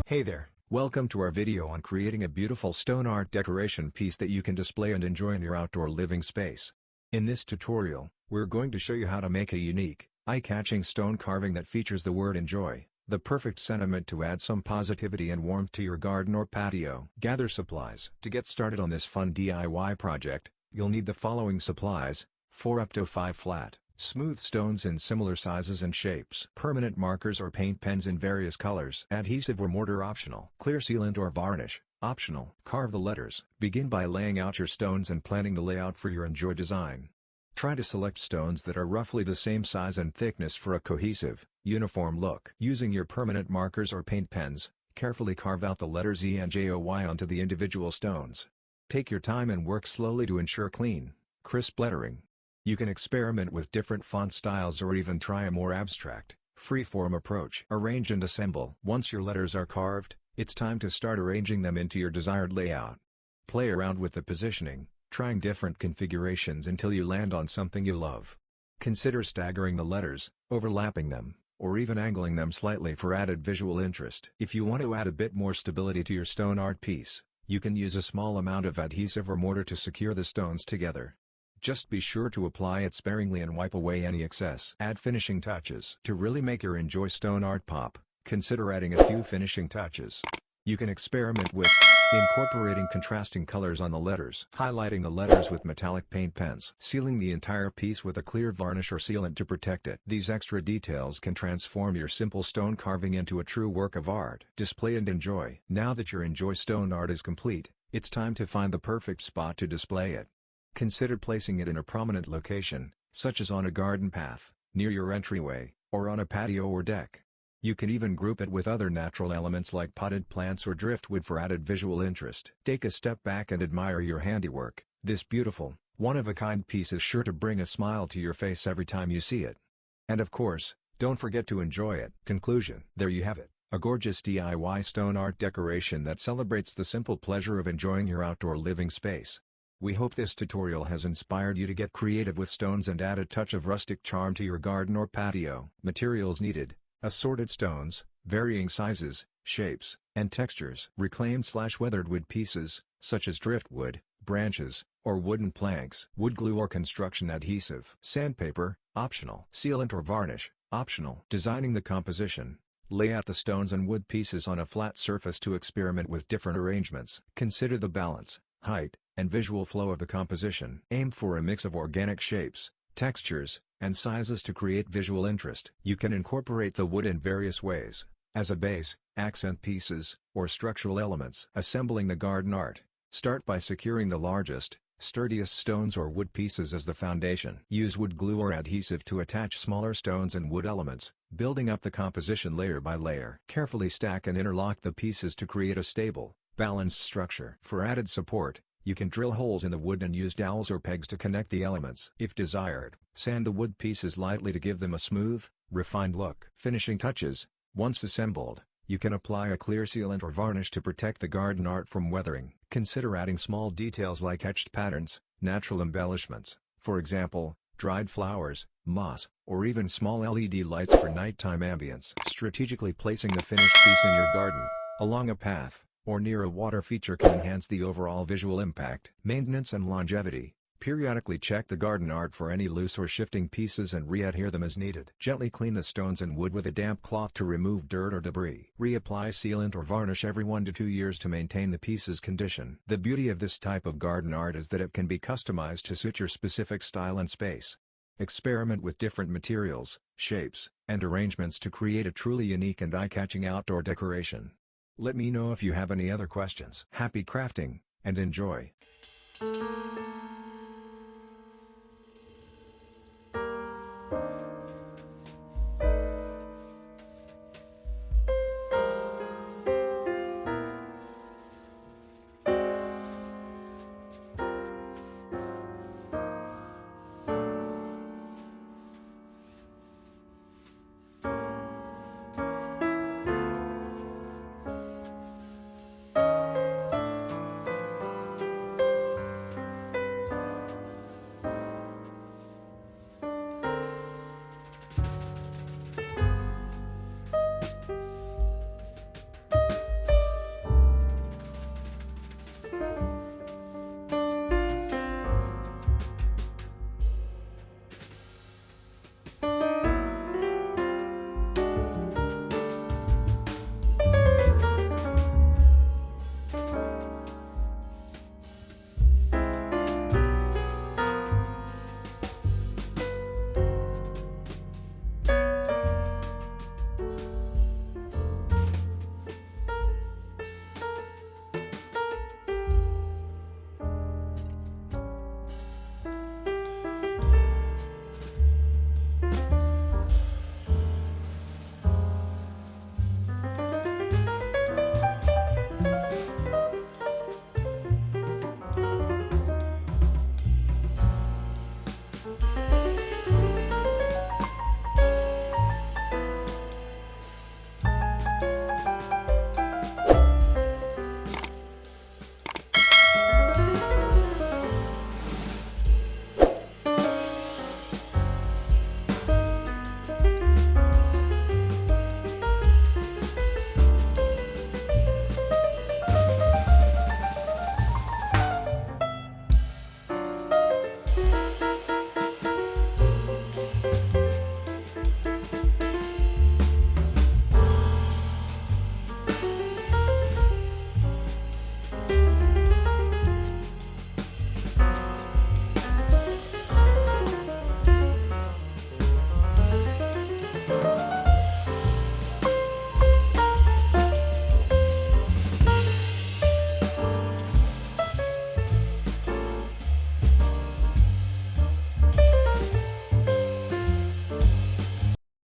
Hey there, welcome to our video on creating a beautiful stone art decoration piece that you can display and enjoy in your outdoor living space. In this tutorial, we're going to show you how to make a unique, eye-catching stone carving that features the word enjoy, the perfect sentiment to add some positivity and warmth to your garden or patio. Gather supplies. To get started on this fun DIY project, you'll need the following supplies: 4 up to 5 flat, smooth stones in similar sizes and shapes, permanent markers or paint pens in various colors, adhesive or mortar optional, clear sealant or varnish optional. Carve the letters. Begin by laying out your stones and planning the layout for your enjoy design. Try to select stones that are roughly the same size and thickness for a cohesive, uniform look. Using your permanent markers or paint pens, carefully carve out the letters E and JOY onto the individual stones. Take your time and work slowly to ensure clean, crisp lettering. You can experiment with different font styles or even try a more abstract, free-form approach. Arrange and assemble. Once your letters are carved, it's time to start arranging them into your desired layout. Play around with the positioning, trying different configurations until you land on something you love. Consider staggering the letters, overlapping them, or even angling them slightly for added visual interest. If you want to add a bit more stability to your stone art piece, you can use a small amount of adhesive or mortar to secure the stones together. Just be sure to apply it sparingly and wipe away any excess. Add finishing touches. To really make your enjoy stone art pop, consider adding a few finishing touches. You can experiment with incorporating contrasting colors on the letters, highlighting the letters with metallic paint pens, sealing the entire piece with a clear varnish or sealant to protect it. These extra details can transform your simple stone carving into a true work of art. Display and enjoy. Now that your enjoy stone art is complete, it's time to find the perfect spot to display it. Consider placing it in a prominent location, such as on a garden path, near your entryway, or on a patio or deck. You can even group it with other natural elements like potted plants or driftwood for added visual interest. Take a step back and admire your handiwork. This beautiful, one-of-a-kind piece is sure to bring a smile to your face every time you see it. And of course, don't forget to enjoy it. Conclusion. There you have it, a gorgeous DIY stone art decoration that celebrates the simple pleasure of enjoying your outdoor living space. We hope this tutorial has inspired you to get creative with stones and add a touch of rustic charm to your garden or patio. Materials needed: assorted stones, varying sizes, shapes, and textures. Reclaimed/weathered wood pieces, such as driftwood, branches, or wooden planks. Wood glue or construction adhesive. Sandpaper, optional. Sealant or varnish, optional. Designing the composition. Lay out the stones and wood pieces on a flat surface to experiment with different arrangements. Consider the balance, height, and visual flow of the composition. Aim for a mix of organic shapes, textures, and sizes to create visual interest. You can incorporate the wood in various ways, as a base, accent pieces, or structural elements. Assembling the garden art. Start by securing the largest, sturdiest stones or wood pieces as the foundation. Use wood glue or adhesive to attach smaller stones and wood elements, building up the composition layer by layer. Carefully stack and interlock the pieces to create a stable, balanced structure. For added support, you can drill holes in the wood and use dowels or pegs to connect the elements. If desired, sand the wood pieces lightly to give them a smooth, refined look. Finishing touches. Once assembled, you can apply a clear sealant or varnish to protect the garden art from weathering. Consider adding small details like etched patterns, natural embellishments, for example, dried flowers, moss, or even small LED lights for nighttime ambience. Strategically placing the finished piece in your garden, along a path, or near a water feature can enhance the overall visual impact. Maintenance and longevity. Periodically check the garden art for any loose or shifting pieces and re-adhere them as needed. Gently clean the stones and wood with a damp cloth to remove dirt or debris. Reapply sealant or varnish every 1 to 2 years to maintain the piece's condition. The beauty of this type of garden art is that it can be customized to suit your specific style and space. Experiment with different materials, shapes, and arrangements to create a truly unique and eye-catching outdoor decoration. Let me know if you have any other questions. Happy crafting, and enjoy!